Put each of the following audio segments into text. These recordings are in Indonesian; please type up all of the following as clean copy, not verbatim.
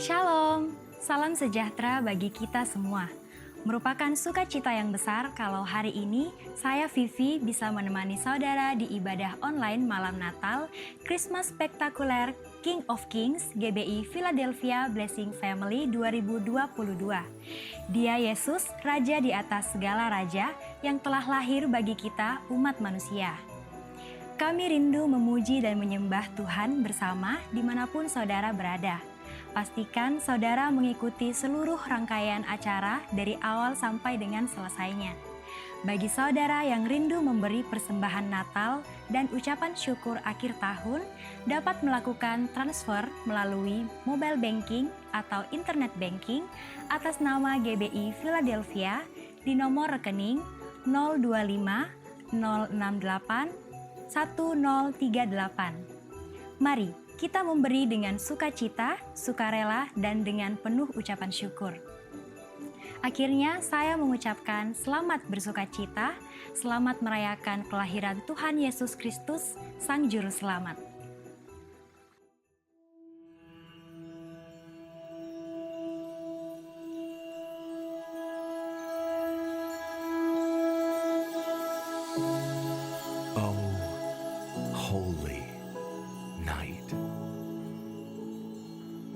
Shalom, salam sejahtera bagi kita semua. Merupakan sukacita yang besar kalau hari ini saya Vivi bisa menemani saudara di ibadah online malam Natal Christmas Spektakuler King of Kings GBI Philadelphia Blessing Family 2022. Dia Yesus, Raja di atas segala raja yang telah lahir bagi kita umat manusia. Kami rindu memuji dan menyembah Tuhan bersama dimanapun saudara berada. Pastikan saudara mengikuti seluruh rangkaian acara dari awal sampai dengan selesainya. Bagi saudara yang rindu memberi persembahan Natal dan ucapan syukur akhir tahun, dapat melakukan transfer melalui mobile banking atau internet banking atas nama GBI Philadelphia di nomor rekening 025 068 1038. Mari kita memberi dengan sukacita, sukarela, dan dengan penuh ucapan syukur. Akhirnya saya mengucapkan selamat bersukacita, selamat merayakan kelahiran Tuhan Yesus Kristus, Sang Juru Selamat. Oh, holy night,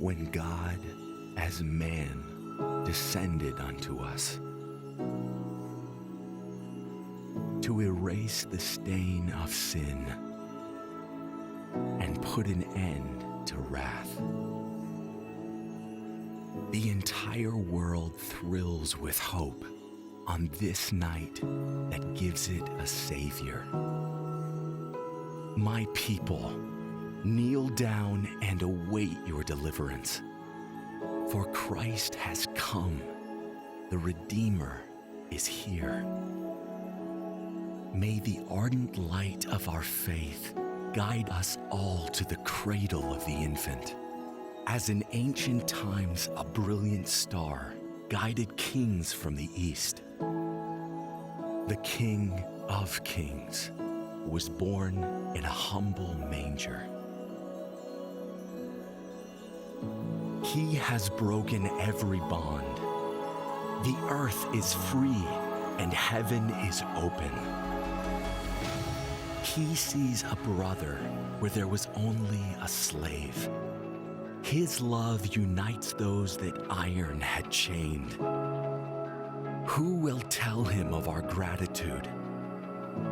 when God as man descended unto us to erase the stain of sin and put an end to wrath. The entire world thrills with hope on this night that gives it a Savior. My people, kneel down and await your deliverance. For Christ has come, the Redeemer is here. May the ardent light of our faith guide us all to the cradle of the infant. As in ancient times a brilliant star guided kings from the east, the King of Kings was born in a humble manger. He has broken every bond. The earth is free and heaven is open. He sees a brother where there was only a slave. His love unites those that iron had chained. Who will tell him of our gratitude?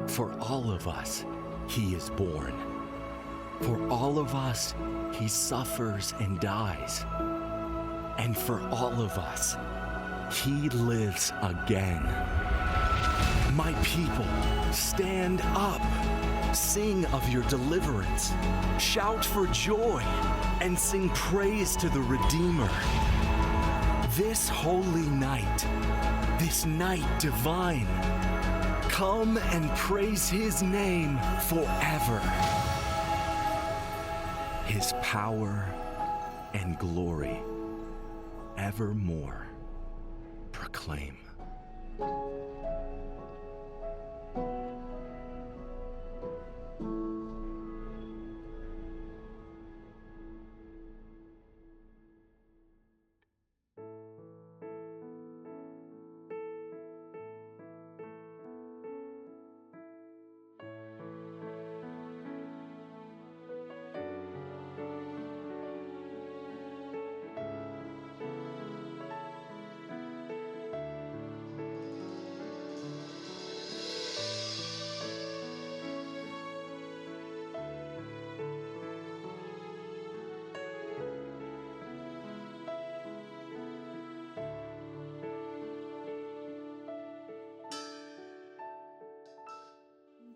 For all of us, he is born. For all of us, he suffers and dies. And for all of us, he lives again. My people, stand up. Sing of your deliverance. Shout for joy and sing praise to the Redeemer. This holy night, this night divine, come and praise his name forever. His power and glory evermore proclaim.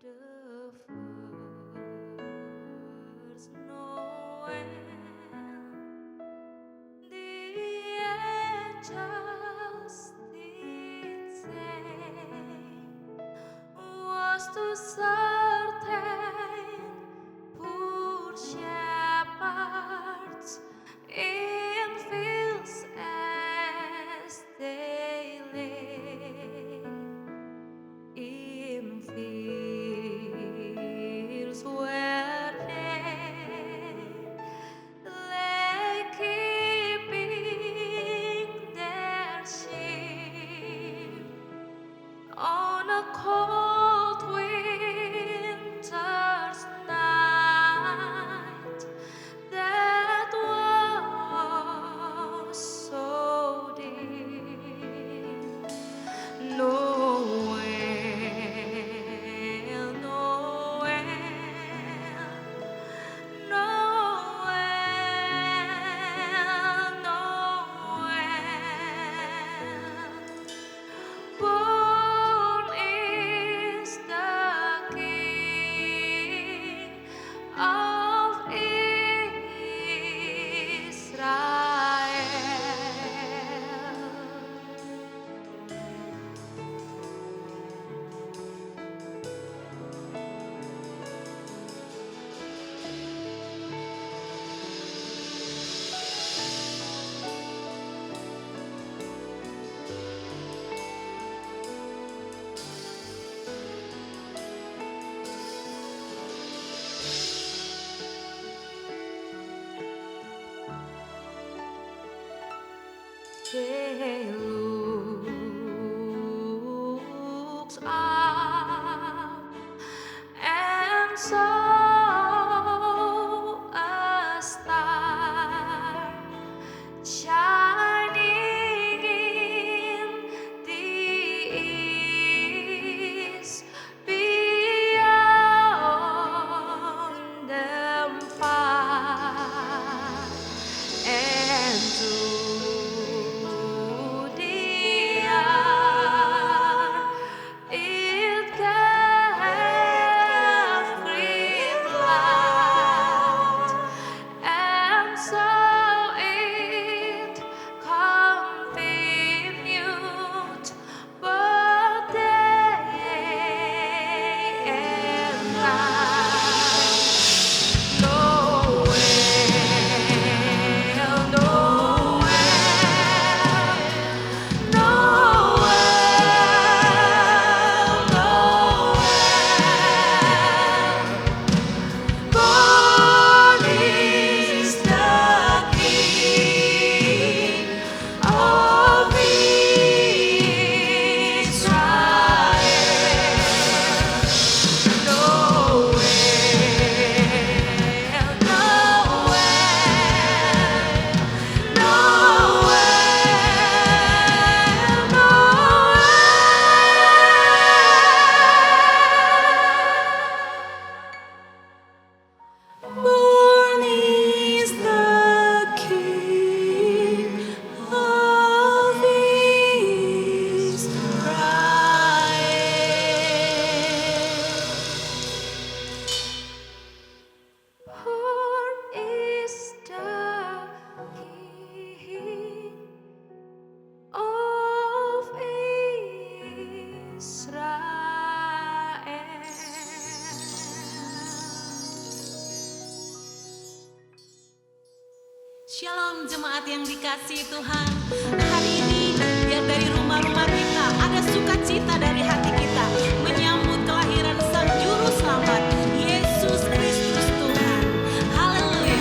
The first Noel, the angels did say, was to certain poor shepherds in fields as He looks up and saw a star shining in the east beyond the far and to the eye it gave great light, and so it continued both day and night. Born is the King of Israel. Born is the King of Israel. Born is the King of Israel. Shalom jemaat yang dikasihi Tuhan. Hari ini biar dari rumah-rumah kita ada sukacita dari hati kita menyambut kelahiran Sang Juru Selamat Yesus Kristus Tuhan. Haleluya.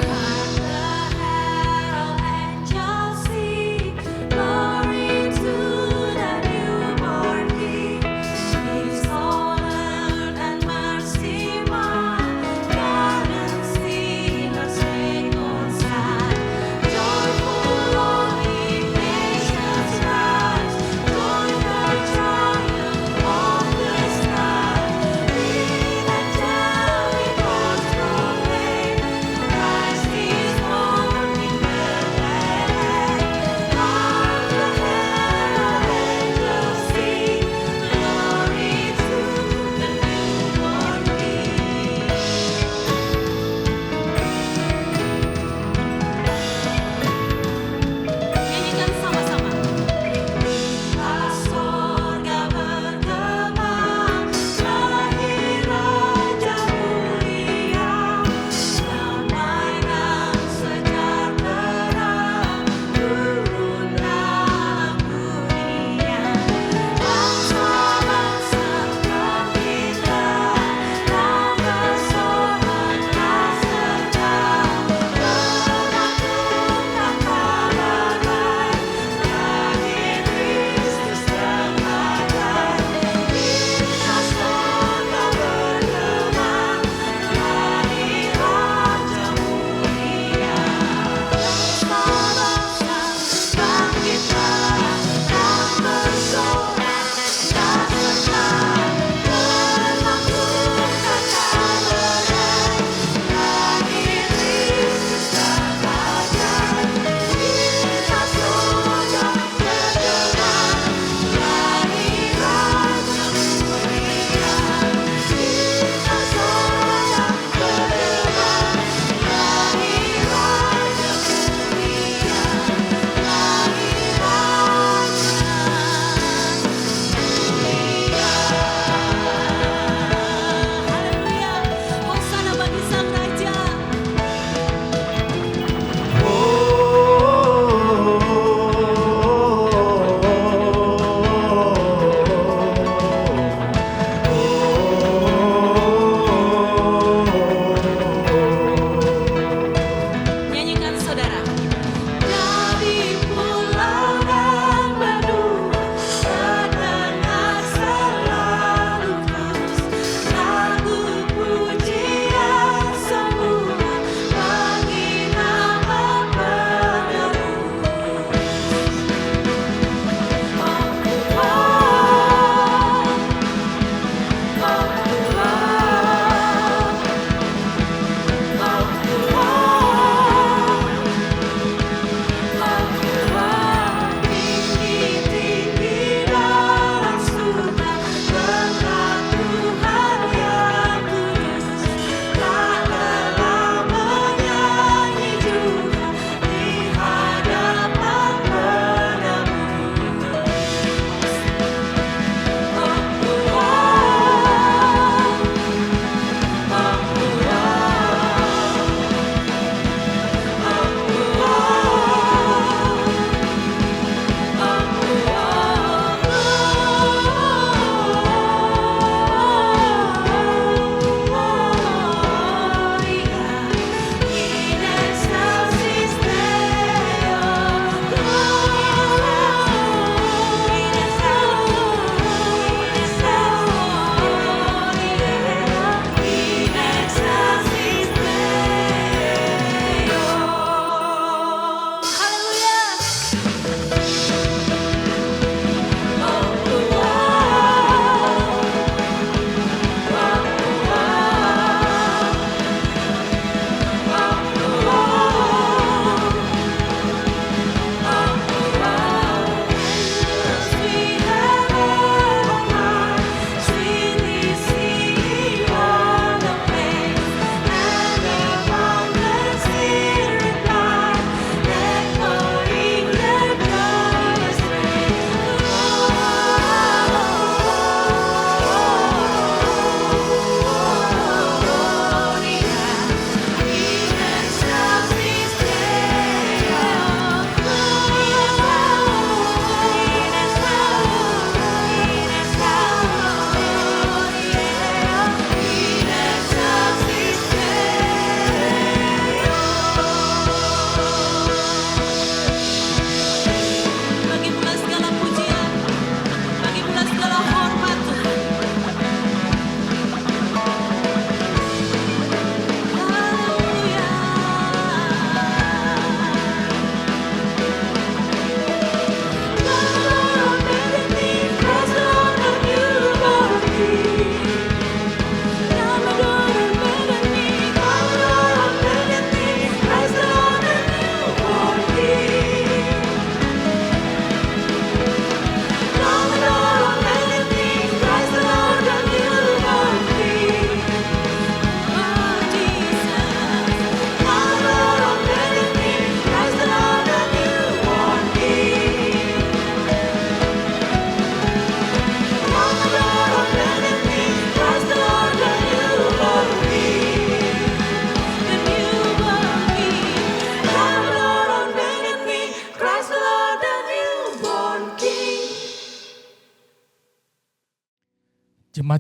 Hark the herald angels sing, glory to the newborn King. His honor and mercy mild, guidance sinners reconciled. Joyful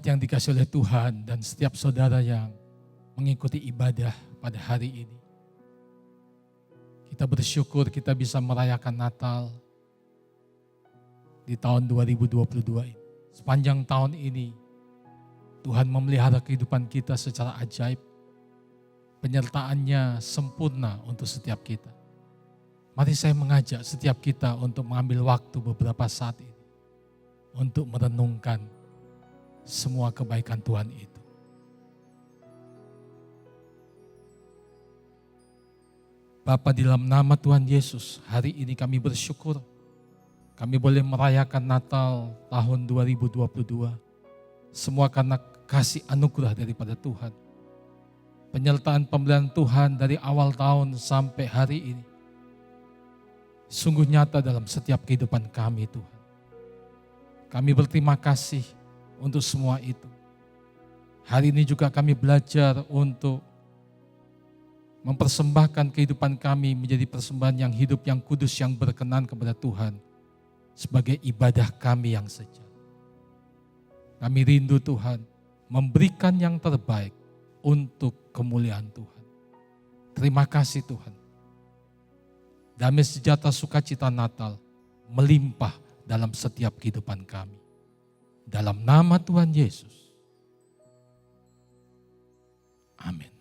Jemaat yang dikasih oleh Tuhan dan setiap saudara yang mengikuti ibadah pada hari ini. Kita bersyukur kita bisa merayakan Natal di tahun 2022 ini. Sepanjang tahun ini Tuhan memelihara kehidupan kita secara ajaib. Penyertaannya sempurna untuk setiap kita. Mari saya mengajak setiap kita untuk mengambil waktu beberapa saat ini untuk merenungkan semua kebaikan Tuhan itu. Bapa, di dalam nama Tuhan Yesus, hari ini kami bersyukur kami boleh merayakan Natal tahun 2022. Semua karena kasih anugerah daripada Tuhan. Penyertaan pemberian Tuhan dari awal tahun sampai hari ini sungguh nyata dalam setiap kehidupan kami, Tuhan. Kami berterima kasih untuk semua itu. Hari ini juga kami belajar untuk mempersembahkan kehidupan kami menjadi persembahan yang hidup, yang kudus, yang berkenan kepada Tuhan sebagai ibadah kami yang sejati. Kami rindu Tuhan memberikan yang terbaik untuk kemuliaan Tuhan. Terima kasih Tuhan. Damai sejahtera sukacita Natal melimpah dalam setiap kehidupan kami. Dalam nama Tuhan Yesus. Amin.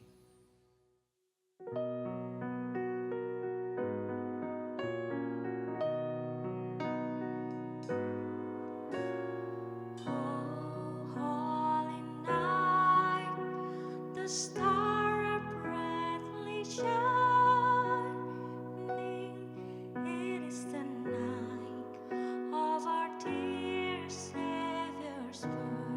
Holy night, the star brightly shining. It is the night of our dear Savior's birth.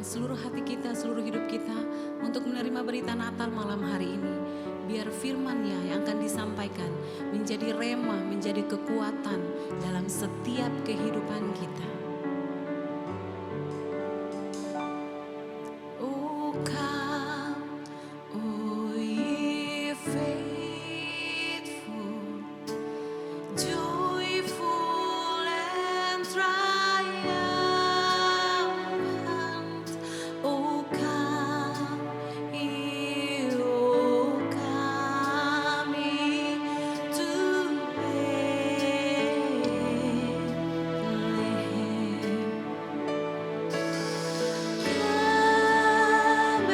seluruh hati kita, seluruh hidup kita untuk menerima berita Natal malam hari ini. Biar firman-Nya yang akan disampaikan menjadi rema, menjadi kekuatan dalam setiap kehidupan kita. Oh come, oh ye faithful, joyful and triumphant. Oh come, ye, oh come ye to Bethlehem. Come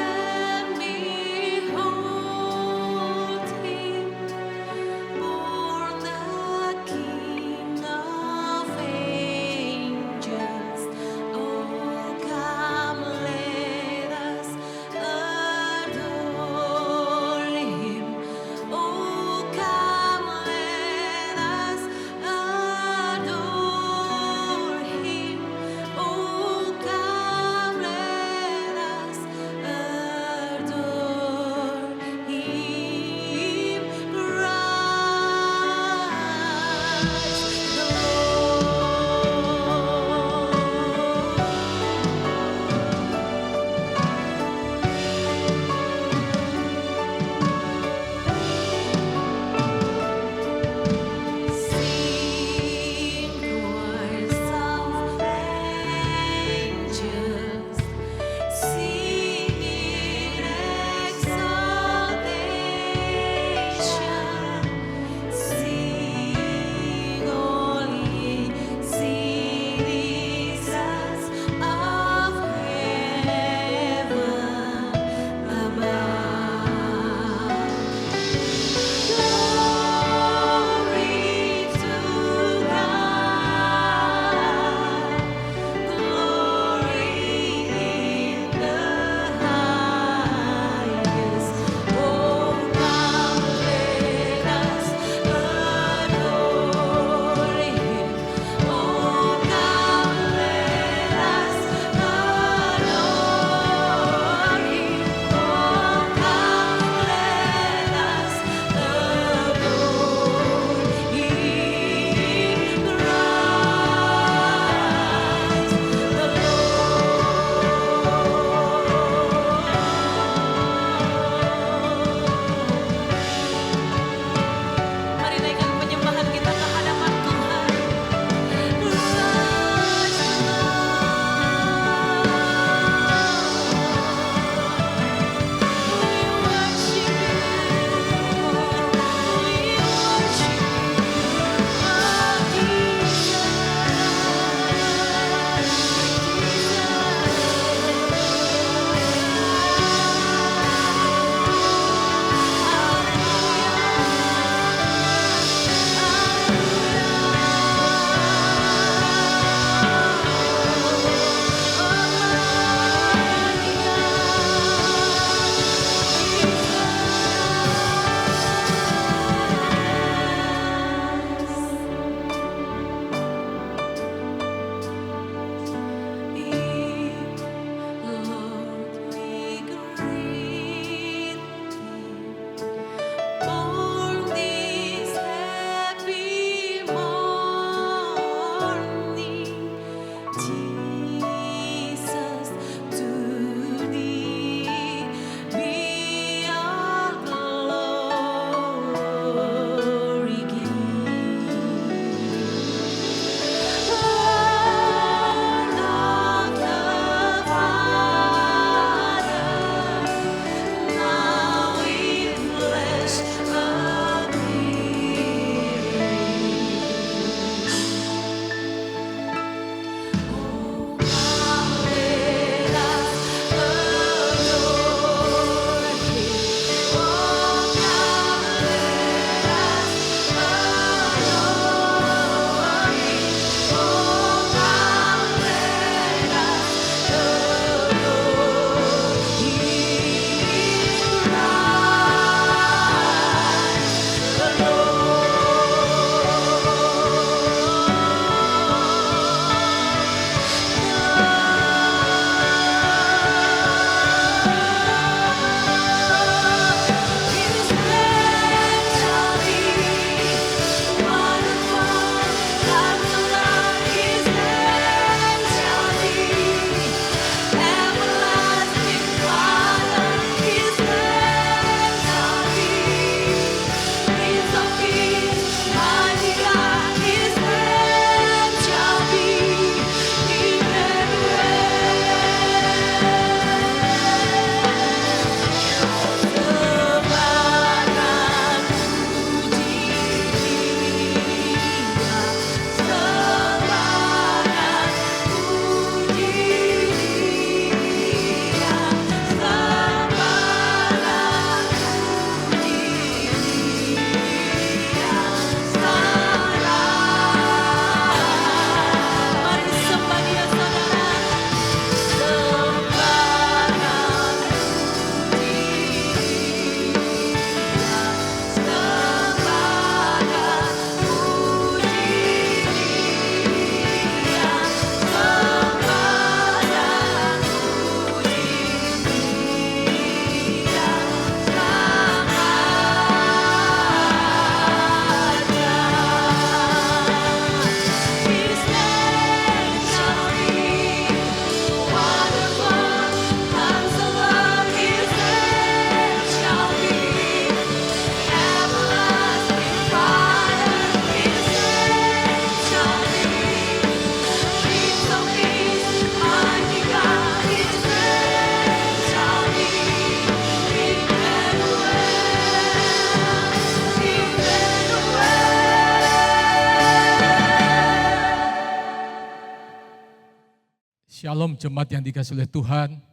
jemaat yang dikasihi oleh Tuhan,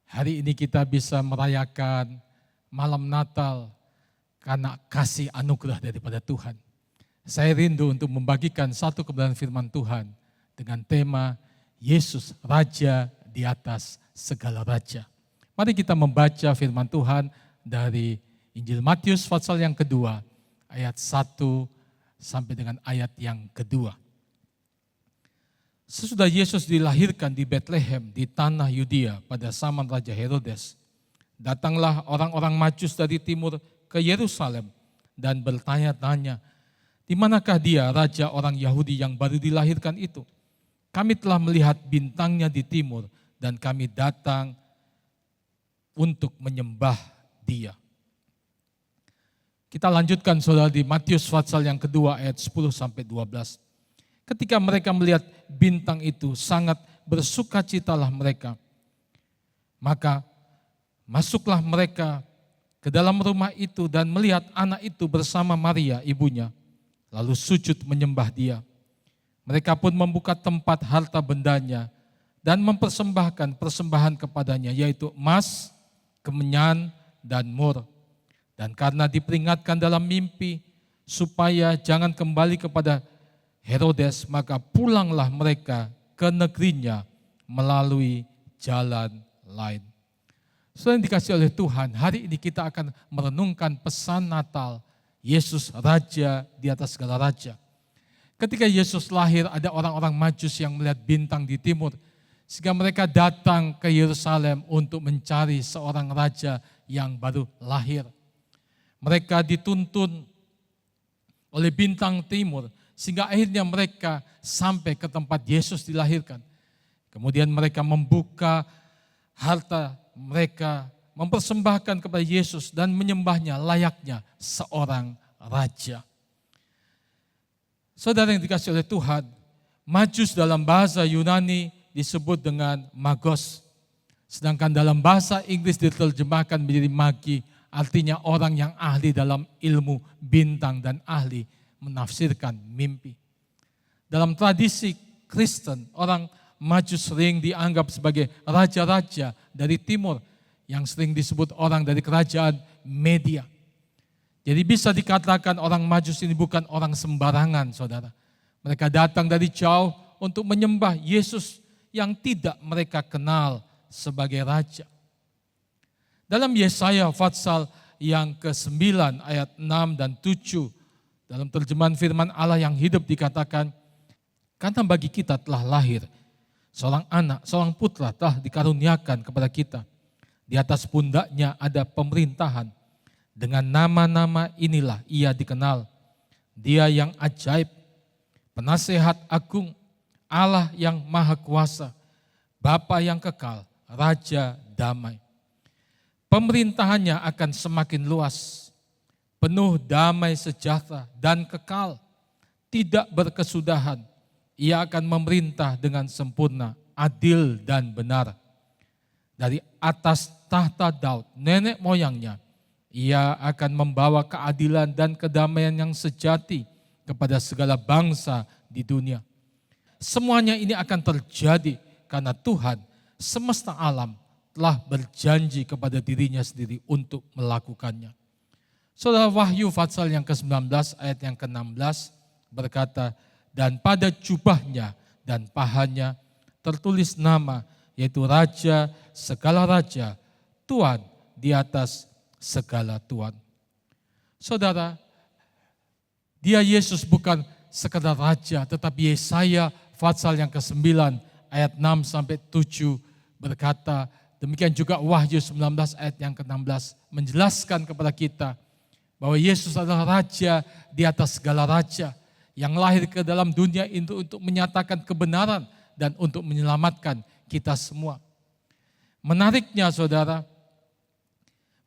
hari ini kita bisa merayakan malam Natal karena kasih anugerah daripada Tuhan. Saya rindu untuk membagikan satu kebenaran firman Tuhan dengan tema Yesus Raja di atas segala raja. Mari kita membaca firman Tuhan dari Injil Matius pasal yang kedua, ayat 1 sampai dengan ayat yang kedua. Sesudah Yesus dilahirkan di Betlehem di tanah Yudea pada zaman Raja Herodes, datanglah orang-orang Majus dari timur ke Yerusalem dan bertanya-tanya, di manakah dia raja orang Yahudi yang baru dilahirkan itu? Kami telah melihat bintangnya di timur dan kami datang untuk menyembah dia. Kita lanjutkan saudara di Matius pasal yang kedua ayat 10 sampai 12. Ketika mereka melihat bintang itu, sangat bersukacitalah mereka. Maka masuklah mereka ke dalam rumah itu dan melihat anak itu bersama Maria ibunya, lalu sujud menyembah dia. Mereka pun membuka tempat harta bendanya dan mempersembahkan persembahan kepadanya, yaitu emas, kemenyan, dan mur. Dan karena diperingatkan dalam mimpi supaya jangan kembali kepada Herodes, maka pulanglah mereka ke negerinya melalui jalan lain. Saudara yang dikasihi oleh Tuhan, hari ini kita akan merenungkan pesan Natal, Yesus Raja di atas segala raja. Ketika Yesus lahir, ada orang-orang Majus yang melihat bintang di timur, sehingga mereka datang ke Yerusalem untuk mencari seorang raja yang baru lahir. Mereka dituntun oleh bintang timur, sehingga akhirnya mereka sampai ke tempat Yesus dilahirkan. Kemudian mereka membuka harta mereka, mempersembahkan kepada Yesus dan menyembahnya layaknya seorang raja. Saudara yang dikasihi oleh Tuhan, Majus dalam bahasa Yunani disebut dengan magos. Sedangkan dalam bahasa Inggris diterjemahkan menjadi magi, artinya orang yang ahli dalam ilmu bintang dan ahli menafsirkan mimpi. Dalam tradisi Kristen, orang Majus sering dianggap sebagai raja-raja dari timur yang sering disebut orang dari kerajaan Media. Jadi bisa dikatakan orang Majus ini bukan orang sembarangan, saudara. Mereka datang dari jauh untuk menyembah Yesus yang tidak mereka kenal sebagai raja. Dalam Yesaya pasal yang ke-9 ayat 6 dan 7, dalam terjemahan firman Allah yang hidup dikatakan, karena bagi kita telah lahir seorang anak, seorang putra telah dikaruniakan kepada kita. Di atas pundaknya ada pemerintahan. Dengan nama-nama inilah ia dikenal. Dia yang ajaib, penasehat agung, Allah yang maha kuasa, Bapa yang kekal, Raja damai. Pemerintahannya akan semakin luas, penuh damai sejahtera dan kekal, tidak berkesudahan. Ia akan memerintah dengan sempurna, adil dan benar. Dari atas tahta Daud, nenek moyangnya, ia akan membawa keadilan dan kedamaian yang sejati kepada segala bangsa di dunia. Semuanya ini akan terjadi karena Tuhan semesta alam telah berjanji kepada dirinya sendiri untuk melakukannya. Saudara, Wahyu pasal yang ke-19 ayat yang ke-16 berkata, dan pada jubahnya dan pahanya tertulis nama, yaitu Raja segala raja, Tuhan di atas segala Tuhan. Saudara, dia Yesus bukan sekadar raja, tetapi Yesaya pasal yang ke-9 ayat 6 sampai 7 berkata, demikian juga Wahyu 19 ayat yang ke-16 menjelaskan kepada kita bahwa Yesus adalah raja di atas segala raja yang lahir ke dalam dunia untuk menyatakan kebenaran dan untuk menyelamatkan kita semua. Menariknya saudara,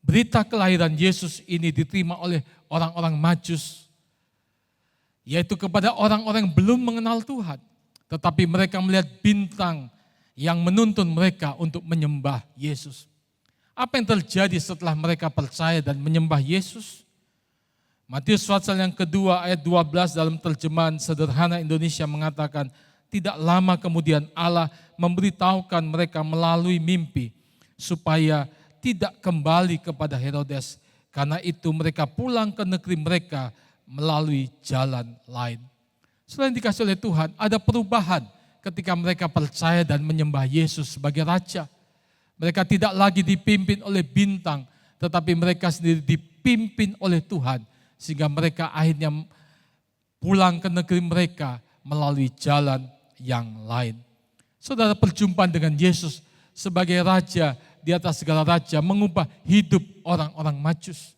berita kelahiran Yesus ini diterima oleh orang-orang Majus, yaitu kepada orang-orang yang belum mengenal Tuhan. Tetapi mereka melihat bintang yang menuntun mereka untuk menyembah Yesus. Apa yang terjadi setelah mereka percaya dan menyembah Yesus? Matius pasal yang kedua ayat 12 dalam terjemahan sederhana Indonesia mengatakan, tidak lama kemudian Allah memberitahukan mereka melalui mimpi supaya tidak kembali kepada Herodes. Karena itu mereka pulang ke negeri mereka melalui jalan lain. Selain dikasih oleh Tuhan, ada perubahan ketika mereka percaya dan menyembah Yesus sebagai Raja. Mereka tidak lagi dipimpin oleh bintang, tetapi mereka sendiri dipimpin oleh Tuhan. Sehingga mereka akhirnya pulang ke negeri mereka melalui jalan yang lain. Saudara, perjumpaan dengan Yesus sebagai Raja di atas segala raja mengubah hidup orang-orang Majus.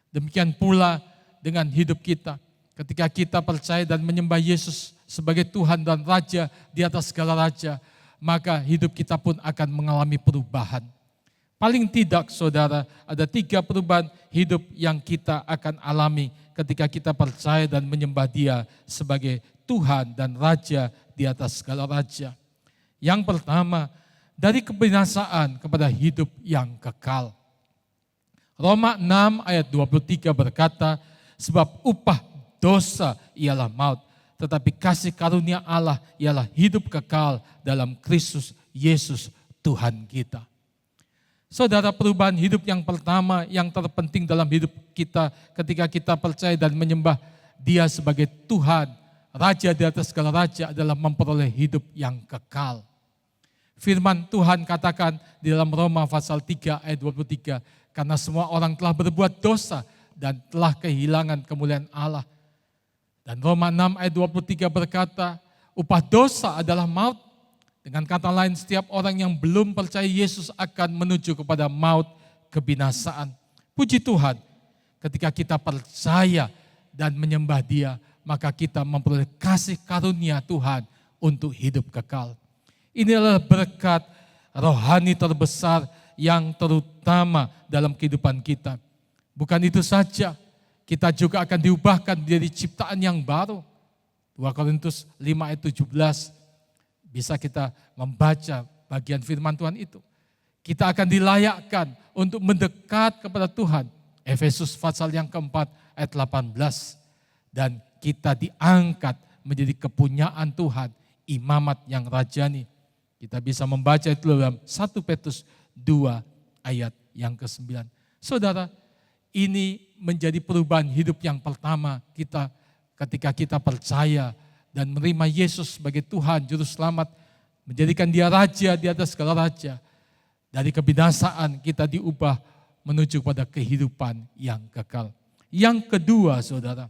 Demikian pula dengan hidup kita. Ketika kita percaya dan menyembah Yesus sebagai Tuhan dan Raja di atas segala raja, maka hidup kita pun akan mengalami perubahan. Paling tidak saudara, ada 3 perubahan hidup yang kita akan alami ketika kita percaya dan menyembah Dia sebagai Tuhan dan Raja di atas segala raja. Yang pertama, dari kebinasaan kepada hidup yang kekal. Roma 6 ayat 23 berkata, sebab upah dosa ialah maut, tetapi kasih karunia Allah ialah hidup kekal dalam Kristus Yesus Tuhan kita. Saudara, perubahan hidup yang pertama yang terpenting dalam hidup kita ketika kita percaya dan menyembah Dia sebagai Tuhan, Raja di atas segala raja adalah memperoleh hidup yang kekal. Firman Tuhan katakan di dalam Roma pasal 3 ayat 23, karena semua orang telah berbuat dosa dan telah kehilangan kemuliaan Allah. Dan Roma 6 ayat 23 berkata, upah dosa adalah maut. Dengan kata lain, setiap orang yang belum percaya Yesus akan menuju kepada maut, kebinasaan. Puji Tuhan, ketika kita percaya dan menyembah Dia, maka kita memperoleh kasih karunia Tuhan untuk hidup kekal. Ini adalah berkat rohani terbesar yang terutama dalam kehidupan kita. Bukan itu saja, kita juga akan diubahkan menjadi ciptaan yang baru. 2 Korintus 5 ayat 17, bisa kita membaca bagian firman Tuhan itu. Kita akan dilayakkan untuk mendekat kepada Tuhan. Efesus pasal yang keempat ayat 18. Dan kita diangkat menjadi kepunyaan Tuhan, imamat yang rajani. Kita bisa membaca itu dalam 1 Petrus 2 ayat yang ke-9. Saudara, ini menjadi perubahan hidup yang pertama kita ketika kita percaya dan menerima Yesus sebagai Tuhan, Juru Selamat, menjadikan Dia Raja di atas segala raja. Dari kebinasaan kita diubah menuju pada kehidupan yang kekal. Yang kedua saudara,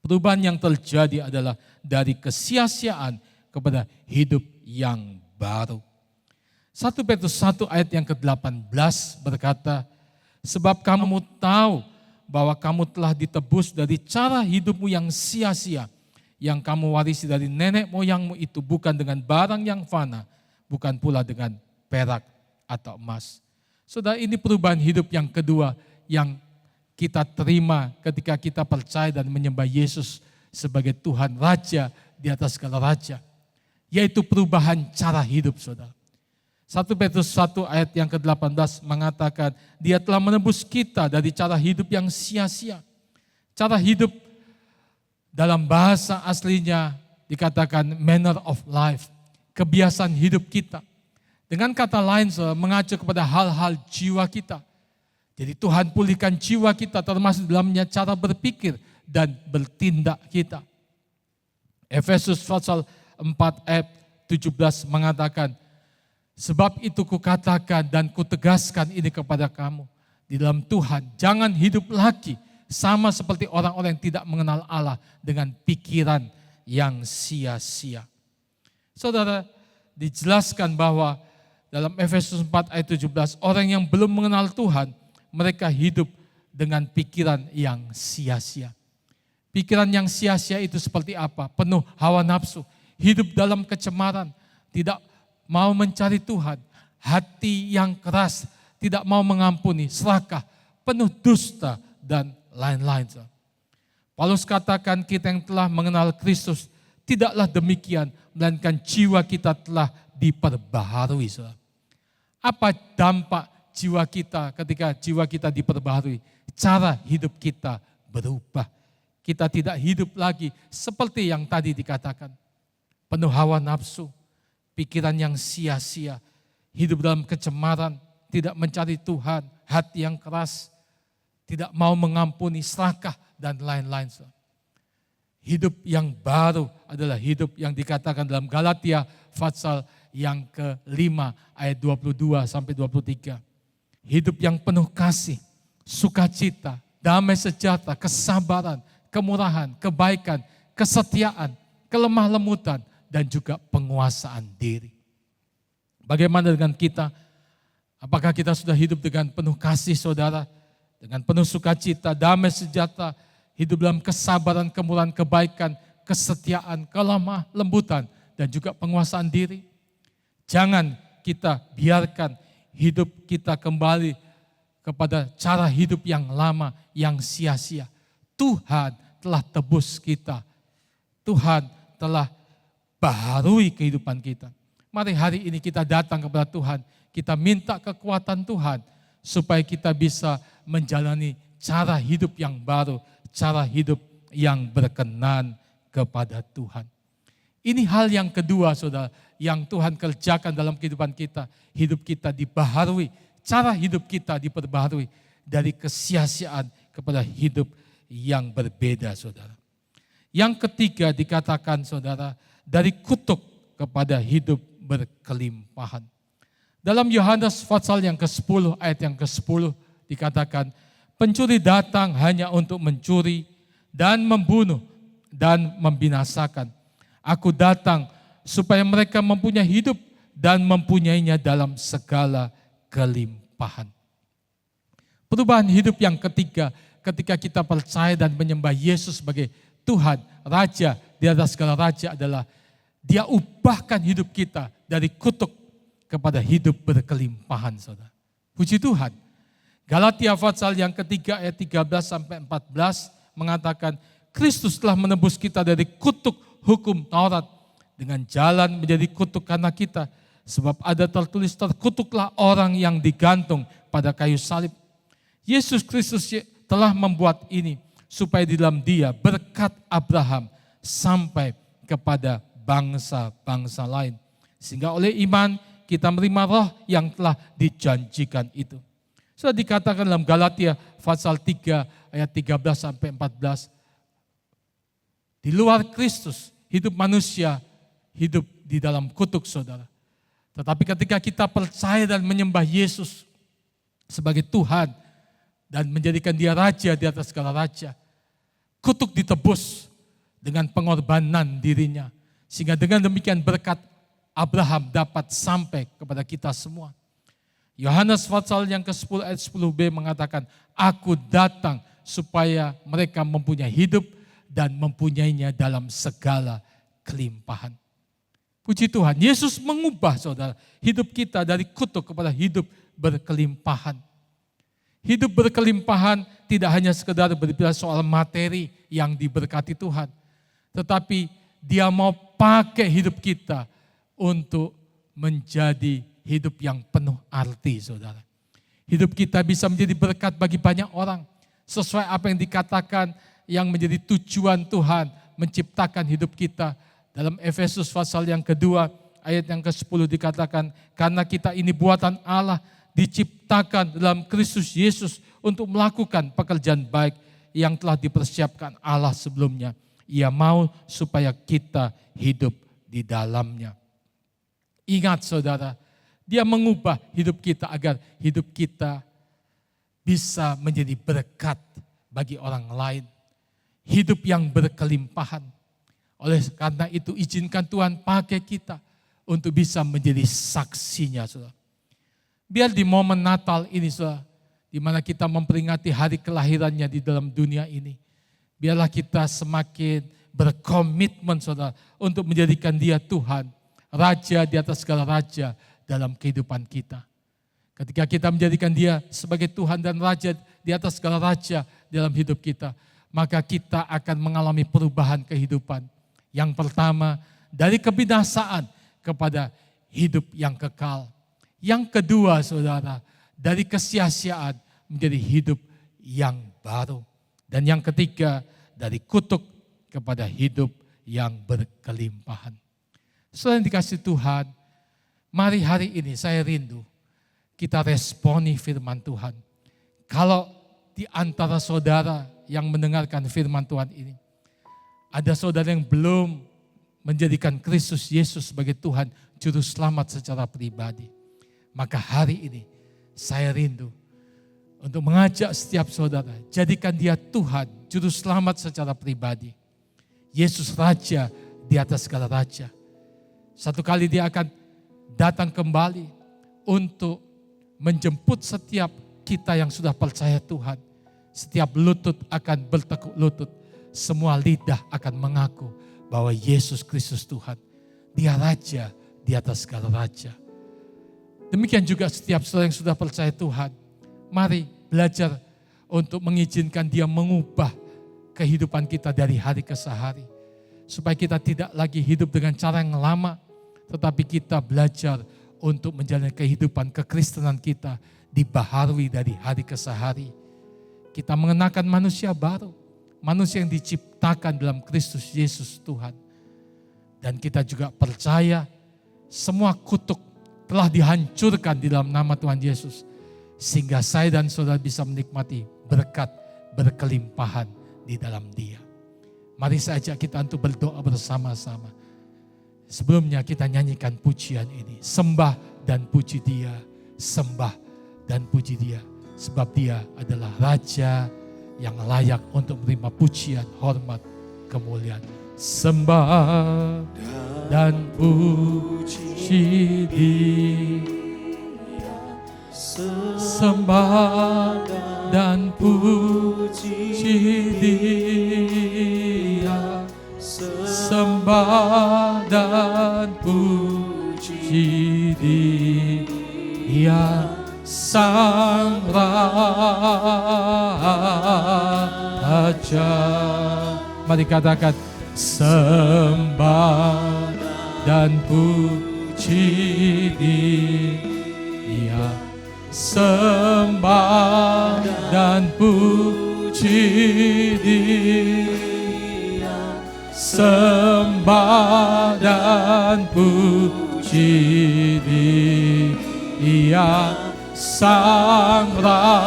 perubahan yang terjadi adalah dari kesia-siaan kepada hidup yang baru. 1 Petrus 1 ayat yang ke-18 berkata, sebab kamu tahu bahwa kamu telah ditebus dari cara hidupmu yang sia-sia, yang kamu warisi dari nenek moyangmu itu, bukan dengan barang yang fana, bukan pula dengan perak atau emas. Saudara, ini perubahan hidup yang kedua yang kita terima ketika kita percaya dan menyembah Yesus sebagai Tuhan Raja di atas segala raja. Yaitu perubahan cara hidup saudara. 1 Petrus 1 ayat yang ke-18 mengatakan, Dia telah menebus kita dari cara hidup yang sia-sia. Cara hidup dalam bahasa aslinya dikatakan manner of life, kebiasaan hidup kita. Dengan kata lain saudara, mengacu kepada hal-hal jiwa kita. Jadi Tuhan pulihkan jiwa kita termasuk dalamnya cara berpikir dan bertindak kita. Efesus pasal 4 ayat 17 mengatakan, sebab itu kukatakan dan kutegaskan ini kepada kamu di dalam Tuhan, jangan hidup lagi sama seperti orang-orang yang tidak mengenal Allah dengan pikiran yang sia-sia. Saudara, dijelaskan bahwa dalam Efesus 4 ayat 17, orang yang belum mengenal Tuhan, mereka hidup dengan pikiran yang sia-sia. Pikiran yang sia-sia itu seperti apa? Penuh hawa nafsu, hidup dalam kecemaran, tidak mau mencari Tuhan, hati yang keras, tidak mau mengampuni, serakah, penuh dusta dan lain-lain. Paulus katakan kita yang telah mengenal Kristus, tidaklah demikian, melainkan jiwa kita telah diperbaharui. Apa dampak jiwa kita ketika jiwa kita diperbaharui? Cara hidup kita berubah. Kita tidak hidup lagi seperti yang tadi dikatakan. penuh hawa nafsu, pikiran yang sia-sia, hidup dalam kecemaran, tidak mencari Tuhan, hati yang keras, tidak mau mengampuni, serakah, dan lain-lain. Hidup yang baru adalah hidup yang dikatakan dalam Galatia pasal yang ke-5 ayat 22 sampai 23. Hidup yang penuh kasih, sukacita, damai sejahtera, kesabaran, kemurahan, kebaikan, kesetiaan, kelemah lembutan, dan juga penguasaan diri. Bagaimana dengan kita? Apakah kita sudah hidup dengan penuh kasih saudara? Dengan penuh sukacita, damai sejahtera, hidup dalam kesabaran, kemurahan, kebaikan, kesetiaan, kelemah lembutan, dan juga penguasaan diri. Jangan kita biarkan hidup kita kembali kepada cara hidup yang lama, yang sia-sia. Tuhan telah tebus kita. Tuhan telah baharui kehidupan kita. Mari hari ini kita datang kepada Tuhan. Kita minta kekuatan Tuhan supaya kita bisa menjalani cara hidup yang baru, cara hidup yang berkenan kepada Tuhan. Ini hal yang kedua saudara, yang Tuhan kerjakan dalam kehidupan kita. Hidup kita dibaharui, cara hidup kita diperbaharui dari kesia-siaan kepada hidup yang berbeda saudara. Yang ketiga dikatakan saudara, dari kutuk kepada hidup berkelimpahan. Dalam Yohanes pasal yang ke-10 ayat yang ke-10 dikatakan, pencuri datang hanya untuk mencuri dan membunuh dan membinasakan. Aku datang supaya mereka mempunyai hidup dan mempunyainya dalam segala kelimpahan. Perubahan hidup yang ketiga ketika kita percaya dan menyembah Yesus sebagai Tuhan, Raja di atas segala raja adalah Dia ubahkan hidup kita dari kutuk kepada hidup berkelimpahan saudara. Puji Tuhan. Galatia pasal yang ketiga ayat 13 sampai 14 mengatakan Kristus telah menebus kita dari kutuk hukum Taurat dengan jalan menjadi kutuk karena kita. Sebab ada tertulis terkutuklah orang yang digantung pada kayu salib. Yesus Kristus telah membuat ini supaya di dalam Dia berkat Abraham sampai kepada bangsa-bangsa lain. Sehingga oleh iman kita menerima roh yang telah dijanjikan itu. Sudah dikatakan dalam Galatia pasal 3 ayat 13 sampai 14. Di luar Kristus hidup manusia hidup di dalam kutuk saudara. Tetapi ketika kita percaya dan menyembah Yesus sebagai Tuhan dan menjadikan Dia Raja di atas segala raja, kutuk ditebus dengan pengorbanan dirinya. Sehingga dengan demikian berkat Abraham dapat sampai kepada kita semua. Yohanes pasal yang ke-10 ayat 10b mengatakan, aku datang supaya mereka mempunyai hidup dan mempunyainya dalam segala kelimpahan. Puji Tuhan, Yesus mengubah saudara hidup kita dari kutuk kepada hidup berkelimpahan. Hidup berkelimpahan tidak hanya sekedar berbicara soal materi yang diberkati Tuhan. Tetapi Dia mau pakai hidup kita untuk menjadi hidup yang penuh arti saudara. Hidup kita bisa menjadi berkat bagi banyak orang. Sesuai apa yang dikatakan yang menjadi tujuan Tuhan menciptakan hidup kita. Dalam Efesus pasal yang kedua ayat yang ke-10 dikatakan, karena kita ini buatan Allah diciptakan dalam Kristus Yesus untuk melakukan pekerjaan baik yang telah dipersiapkan Allah sebelumnya. Ia mau supaya kita hidup di dalamnya. Ingat saudara, Dia mengubah hidup kita agar hidup kita bisa menjadi berkat bagi orang lain. Hidup yang berkelimpahan. Oleh karena itu izinkan Tuhan pakai kita untuk bisa menjadi saksinya saudara. Biar di momen Natal ini saudara, di mana kita memperingati hari kelahirannya di dalam dunia ini. Biarlah kita semakin berkomitmen saudara untuk menjadikan Dia Tuhan, Raja di atas segala raja dalam kehidupan kita. Ketika kita menjadikan Dia sebagai Tuhan dan Raja di atas segala raja dalam hidup kita, maka kita akan mengalami perubahan kehidupan. Yang pertama, dari kebinasaan kepada hidup yang kekal. Yang kedua saudara, dari kesia-siaan menjadi hidup yang baru. Dan yang ketiga, dari kutuk kepada hidup yang berkelimpahan. Saudara yang dikasih Tuhan, mari hari ini saya rindu kita responi firman Tuhan. Kalau di antara saudara yang mendengarkan firman Tuhan ini, ada saudara yang belum menjadikan Kristus Yesus sebagai Tuhan Juru Selamat secara pribadi, maka hari ini saya rindu untuk mengajak setiap saudara, jadikan dia Tuhan Juru Selamat secara pribadi. Yesus Raja di atas segala raja. Satu kali dia akan datang kembali untuk menjemput setiap kita yang sudah percaya Tuhan. Setiap lutut akan bertekuk lutut. Semua lidah akan mengaku bahwa Yesus Kristus Tuhan. Dia Raja di atas segala raja. Demikian juga setiap saudara yang sudah percaya Tuhan. Mari belajar untuk mengizinkan dia mengubah kehidupan kita dari hari ke hari. Supaya kita tidak lagi hidup dengan cara yang lama, tetapi kita belajar untuk menjalani kehidupan kekristenan kita dibaharui dari hari ke hari. Kita mengenakan manusia baru, manusia yang diciptakan dalam Kristus Yesus Tuhan. Dan kita juga percaya semua kutuk telah dihancurkan di dalam nama Tuhan Yesus. Sehingga saya dan saudara bisa menikmati berkat berkelimpahan di dalam Dia. Mari saya ajak kita untuk berdoa bersama-sama. Sebelumnya kita nyanyikan pujian ini. Sembah dan puji Dia, sembah dan puji Dia. Sebab Dia adalah Raja yang layak untuk menerima pujian, hormat, kemuliaan. Sembah dan puji Dia. Sembah dan puji Dia. Sembah dan puji Dia, Sang Raja. Mari katakan, sembah dan puji Dia. Sembah dan puji Dia. Sembah dan puji Dia, Sang Raja.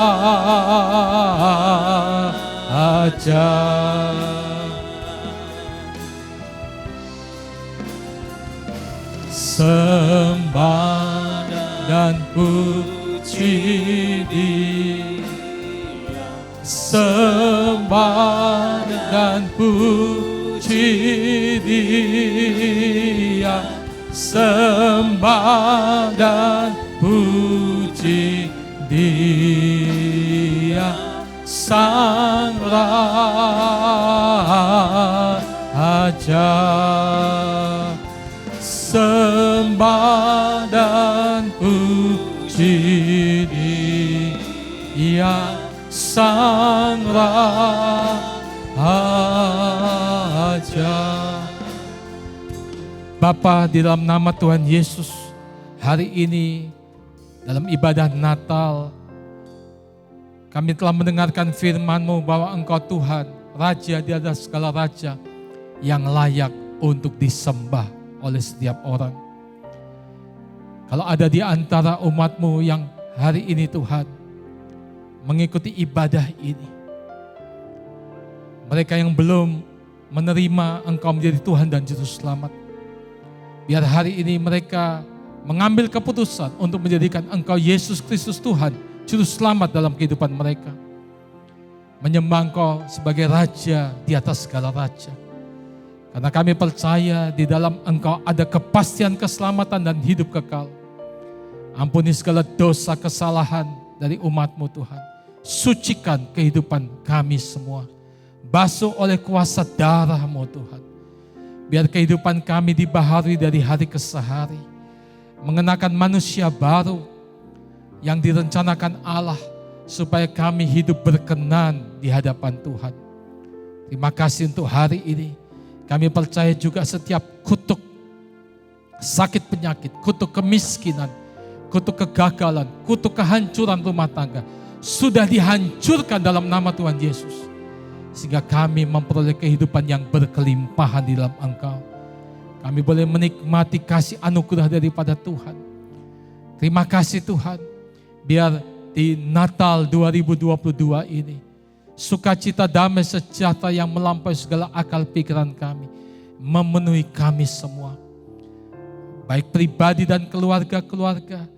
Sembah dan puji Dia. Sembah dan puji Dia. Sembah dan puji Dia, Sang Raja. Sembah dan puji Dia, Sang Raja. Bapa, di dalam nama Tuhan Yesus, hari ini dalam ibadah Natal, kami telah mendengarkan firman-Mu bahwa Engkau Tuhan, Raja di atas segala raja, yang layak untuk disembah oleh setiap orang. Kalau ada di antara umat-Mu yang hari ini Tuhan, mengikuti ibadah ini, mereka yang belum menerima Engkau menjadi Tuhan dan Juru Selamat, biar hari ini mereka mengambil keputusan untuk menjadikan Engkau Yesus Kristus Tuhan, Juru Selamat dalam kehidupan mereka. Menyembah Engkau sebagai Raja di atas segala raja. Karena kami percaya di dalam Engkau ada kepastian keselamatan dan hidup kekal. Ampuni segala dosa kesalahan dari umat-Mu Tuhan. Sucikan kehidupan kami semua. Basuh oleh kuasa darah-Mu Tuhan. Biar kehidupan kami dibaharui dari hari ke hari. Mengenakan manusia baru yang direncanakan Allah supaya kami hidup berkenan di hadapan Tuhan. Terima kasih untuk hari ini. Kami percaya juga setiap kutuk sakit penyakit, kutuk kemiskinan, kutuk kegagalan, kutuk kehancuran rumah tangga sudah dihancurkan dalam nama Tuhan Yesus. Sehingga kami memperoleh kehidupan yang berkelimpahan di dalam Engkau. Kami boleh menikmati kasih anugerah daripada Tuhan. Terima kasih Tuhan. Biar di Natal 2022 ini, sukacita, damai, sejahtera yang melampaui segala akal pikiran kami memenuhi kami semua. Baik pribadi dan keluarga-keluarga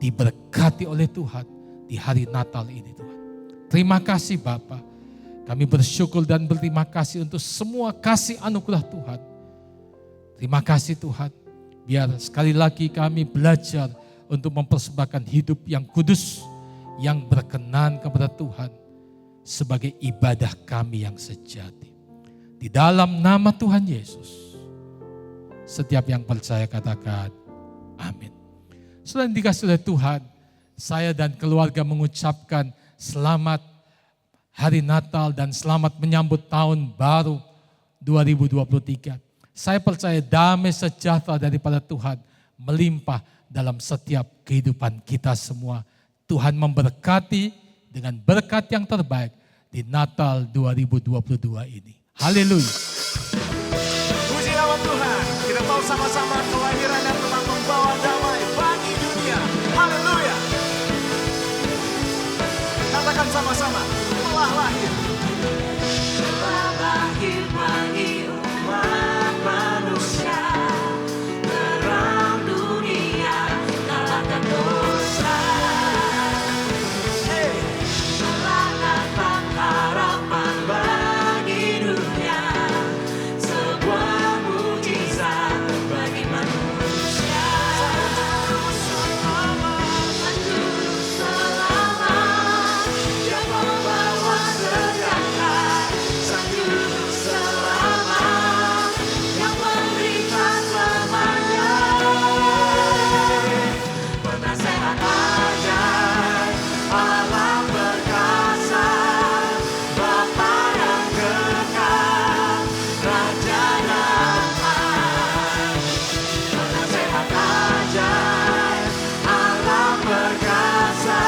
diberkati oleh Tuhan di hari Natal ini Tuhan. Terima kasih Bapa. Kami bersyukur dan berterima kasih untuk semua kasih anugerah Tuhan. Terima kasih Tuhan. Biar sekali lagi kami belajar untuk mempersembahkan hidup yang kudus, yang berkenan kepada Tuhan sebagai ibadah kami yang sejati. Di dalam nama Tuhan Yesus, setiap yang percaya katakan amin. Selain dikasih oleh Tuhan, saya dan keluarga mengucapkan selamat hari Natal dan selamat menyambut tahun baru 2023. Saya percaya damai sejahtera daripada Tuhan melimpah dalam setiap kehidupan kita semua. Tuhan memberkati dengan berkat yang terbaik di Natal 2022 ini. Haleluya. Puji nama Tuhan. Kita tahu sama-sama kelahiran yang telah membawa damai bagi dunia. Haleluya. Katakan sama-sama, telah lahir. Telah lahir bagi umat manusia, terang dunia, kalahkan dosa. Hey. Telah datang harapan bagi dunia, sebuah mujizat bagi manusia. Sang Juru Selamat yang membawa sejahtera, Sang Juru Selamat yang memberikan selamanya. Penasehat ajaib, Allah perkasa, Bapa yang kekal, Raja damai. Penasehat ajaib, Allah perkasa,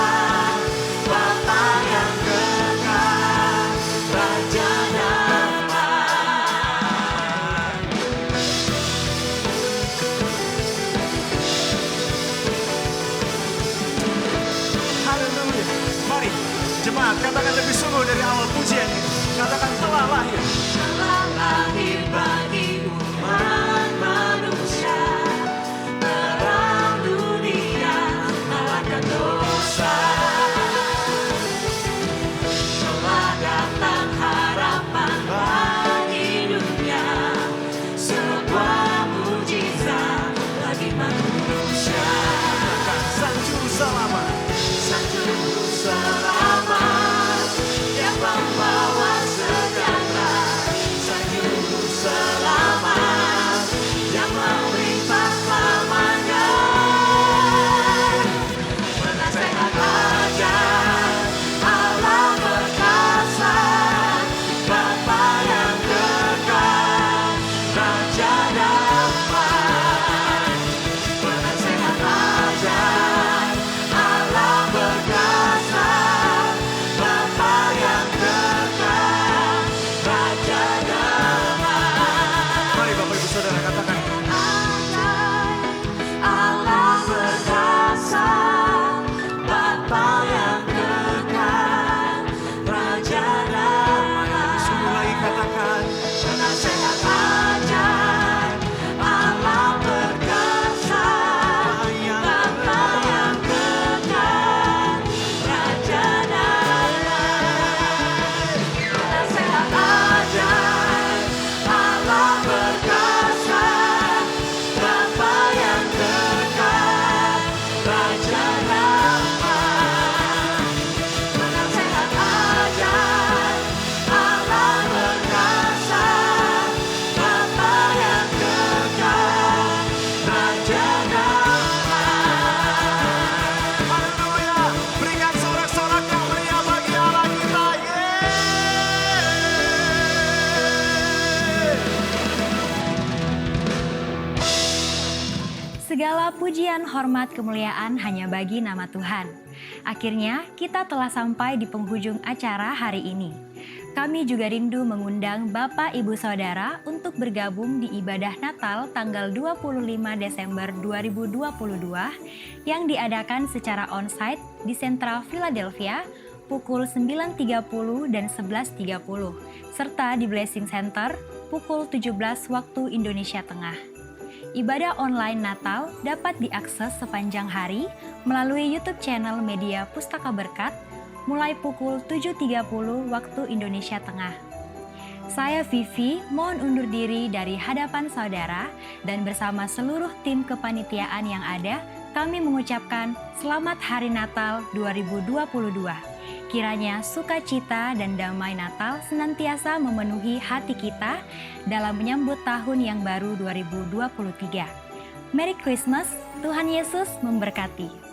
Bapa yang kekal, Raja damai. Haleluya. Mari jemaat katakan lebih sungguh dari awal pujian ini. Katakan telah lahir. Telah lahir bagi umat manusia, terang dunia, kalahkan dosa. Telah datang harapan bagi dunia, sebuah mujizat bagi manusia. Sang Juru Selamat. Sang Juru Selamat yang membawa sejahtera, Sang Juru Selamat yang melimpah selamanya. Penasehat ajaib, Allah perkasa, Bapa yang kekal, Raja damai. Penasehat ajaib, Allah perkasa, Bapa yang kekal, Raja damai. Mari Bapak Ibu Saudara katakan. Ajaib, Allah perkasa, Bapa yang kekal, Raja damai. Sungguh lagi katakan. Penasehat ajaib, Allah perkasa, Bapa yang kekal, Raja damai. Penasehat ajaib, Allah perkasa, Bapa yang kekal, Raja damai. Penasehat ajaib, Allah perkasa, Bapa yang kekal, Raja damai. Haleluya. Berikan sorak-sorak yang meriah bagi Allah kita. Yeay. Segala pujian, hormat, kemuliaan hanya bagi nama Tuhan. Akhirnya kita telah sampai di penghujung acara hari ini. Kami juga rindu mengundang Bapak Ibu Saudara untuk bergabung di ibadah Natal tanggal 25 Desember 2022 yang diadakan secara onsite di Sentra Philadelphia pukul 9.30 dan 11.30 serta di Blessing Center pukul 17 waktu Indonesia Tengah. Ibadah online Natal dapat diakses sepanjang hari melalui YouTube channel Media Pustaka Berkat mulai pukul 7.30 waktu Indonesia Tengah. Saya Vivi mohon undur diri dari hadapan saudara dan bersama seluruh tim kepanitiaan yang ada, kami mengucapkan Selamat Hari Natal 2022. Kiranya sukacita dan damai Natal senantiasa memenuhi hati kita dalam menyambut tahun yang baru 2023. Merry Christmas, Tuhan Yesus memberkati.